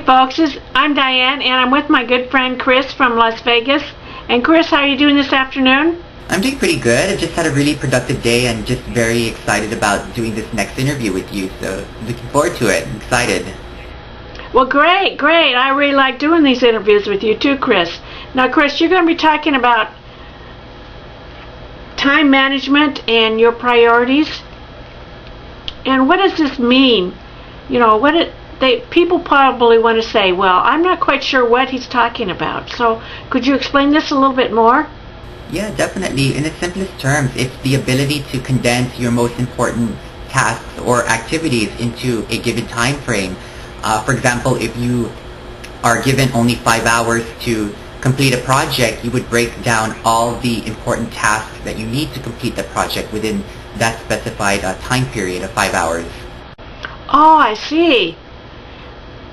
folks, I'm Diane and I'm with my good friend Chris from Las Vegas. And Chris, how are you doing this afternoon? I'm doing pretty good. I just had a really productive day and just very excited about doing this next interview with you. So looking forward to it. I'm excited. Well, great. I really like doing these interviews with you too, Chris. Now, Chris, you're going to be talking about time management and your priorities. And what does this mean? You know, people probably want to say, well, I'm not quite sure what he's talking about. So could you explain this a little bit more? Yeah, definitely. In the simplest terms, it's the ability to condense your most important tasks or activities into a given time frame. For example, if you are given only 5 hours to complete a project, you would break down all the important tasks that you need to complete the project within that specified time period of 5 hours. Oh, I see.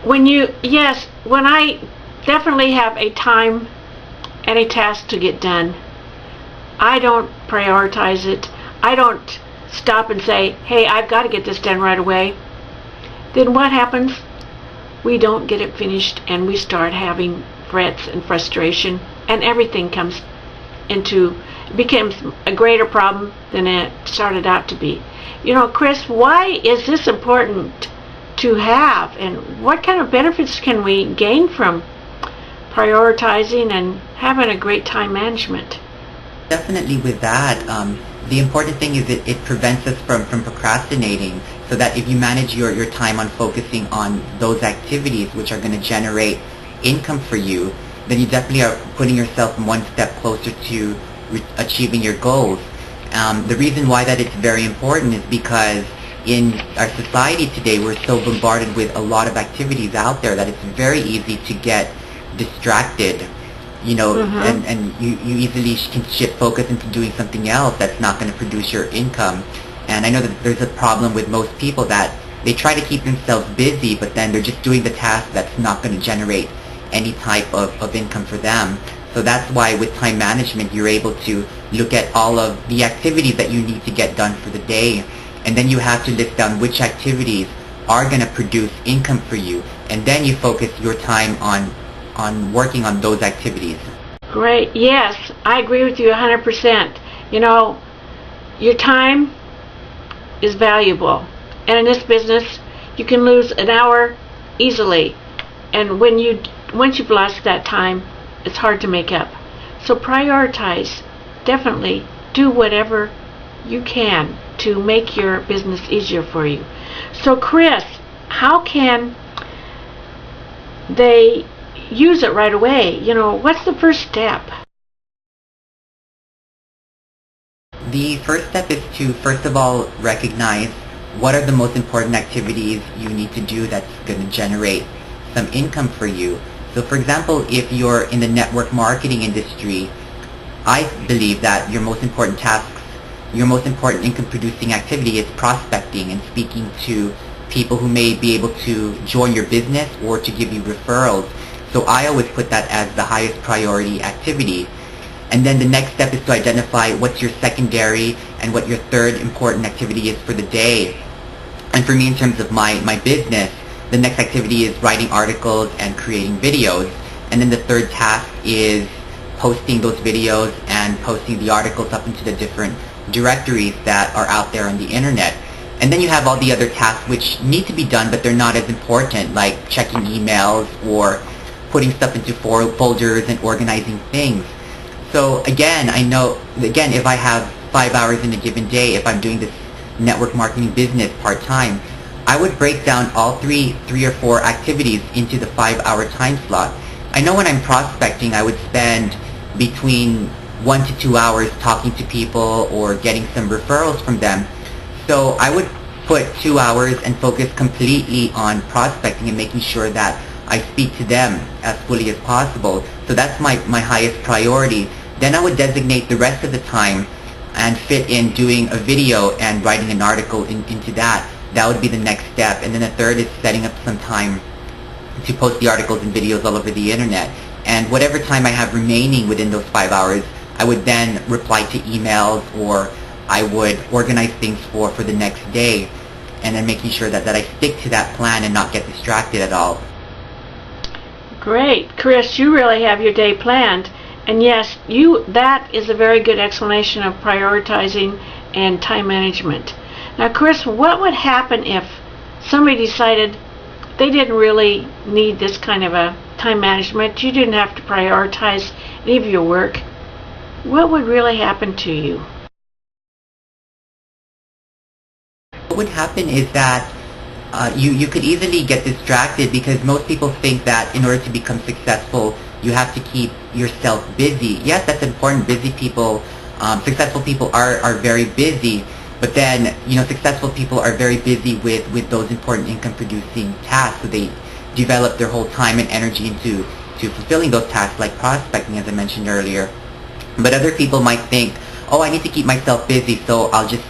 When I definitely have a time and a task to get done, I don't prioritize it. I don't stop and say, hey, I've got to get this done right away. Then what happens? We don't get it finished and we start having frets and frustration, and everything becomes a greater problem than it started out to be. You know, Chris, why is this important to have, and what kind of benefits can we gain from prioritizing and having a great time management? Definitely with that, the important thing is that it prevents us from procrastinating, so that if you manage your time on focusing on those activities which are going to generate income for you, then you definitely are putting yourself one step closer to achieving your goals. The reason why that it's very important is because in our society today we're so bombarded with a lot of activities out there that it's very easy to get distracted, you know, and you easily can shift focus into doing something else that's not going to produce your income. And I know that there's a problem with most people that they try to keep themselves busy, but then they're just doing the task that's not going to generate any type of income for them. So that's why with time management you're able to look at all of the activities that you need to get done for the day, and then you have to list down which activities are going to produce income for you, and then you focus your time on working on those activities. Great. Yes, I agree with you 100%. You know, your time is valuable, and in this business you can lose an hour easily, and once you've lost that time, it's hard to make up. So prioritize. Definitely do whatever you can to make your business easier for you. So Chris, how can they use it right away? You know, what's the first step? The first step is to first of all recognize what are the most important activities you need to do that's going to generate some income for you. So for example, if you're in the network marketing industry, I believe that your most important tasks, your most important income producing activity is prospecting and speaking to people who may be able to join your business or to give you referrals. So I always put that as the highest priority activity. And then the next step is to identify what's your secondary and what your third important activity is for the day. And for me, in terms of my business, the next activity is writing articles and creating videos. And then the third task is posting those videos and posting the articles up into the different directories that are out there on the internet. And then you have all the other tasks which need to be done, but they're not as important, like checking emails or putting stuff into folders and organizing things. So again, I know, if I have 5 hours in a given day, if I'm doing this network marketing business part-time, I would break down all three or four activities into the 5-hour time slot. I know when I'm prospecting, I would spend between 1 to 2 hours talking to people or getting some referrals from them. So I would put 2 hours and focus completely on prospecting and making sure that I speak to them as fully as possible. So that's my highest priority. Then I would designate the rest of the time and fit in doing a video and writing an article into that. That would be the next step. And then the third is setting up some time to post the articles and videos all over the internet. And whatever time I have remaining within those 5 hours, I would then reply to emails, or I would organize things for the next day, and then making sure that I stick to that plan and not get distracted at all. Great. Chris, you really have your day planned. And yes, that is a very good explanation of prioritizing and time management. Now, Chris, what would happen if somebody decided they didn't really need this kind of a time management? You didn't have to prioritize any of your work. What would really happen to you? What would happen is that you could easily get distracted, because most people think that in order to become successful, you have to keep yourself busy. Yes, that's important. Busy people, successful people are very busy, but then, successful people are very busy with those important income-producing tasks, so they develop their whole time and energy into fulfilling those tasks, like prospecting, as I mentioned earlier. But other people might think, oh, I need to keep myself busy, so I'll just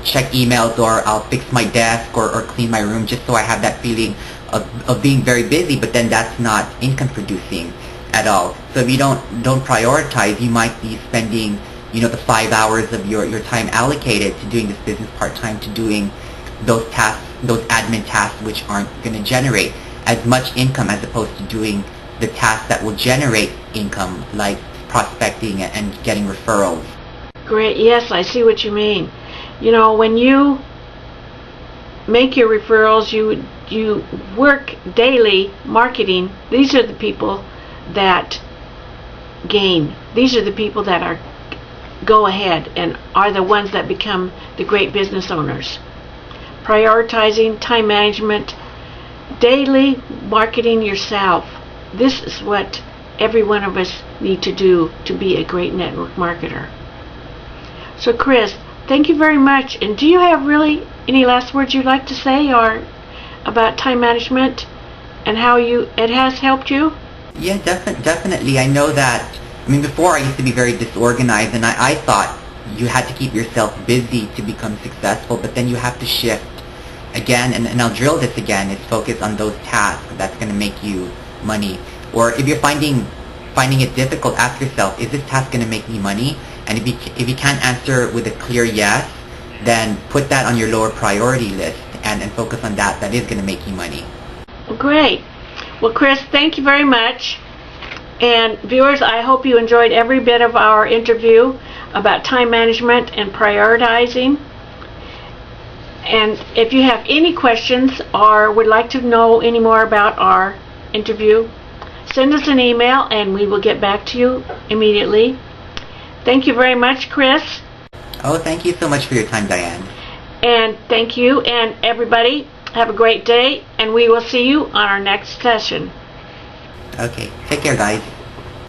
check emails, or I'll fix my desk, or clean my room, just so I have that feeling of being very busy. But then that's not income producing at all. So if you don't prioritize, you might be spending the 5 hours of your time allocated to doing this business part-time, to doing those tasks, those admin tasks, which aren't going to generate as much income, as opposed to doing the tasks that will generate income, like prospecting and getting referrals. Great. Yes, I see what you mean. When you make your referrals, you work daily marketing. These are the people that gain. These are the people that go ahead and are the ones that become the great business owners. Prioritizing, time management, daily marketing yourself. This is what every one of us need to do to be a great network marketer. So Chris, thank you very much. And do you have really any last words you'd like to say, or about time management and how it has helped you? Yeah, definitely. I know that, before I used to be very disorganized, and I thought you had to keep yourself busy to become successful, but then you have to shift again, and I'll drill this again, is focus on those tasks that's going to make you money. Or if you're finding it difficult, ask yourself, is this task going to make me money? And if you can't answer with a clear yes, then put that on your lower priority list and focus on that is going to make you money. Great. Well, Chris, thank you very much. And viewers, I hope you enjoyed every bit of our interview about time management and prioritizing. And if you have any questions or would like to know any more about our interview, send us an email and we will get back to you immediately. Thank you very much, Chris. Oh, thank you so much for your time, Diane. And thank you, and everybody, have a great day, and we will see you on our next session. Okay, take care, guys.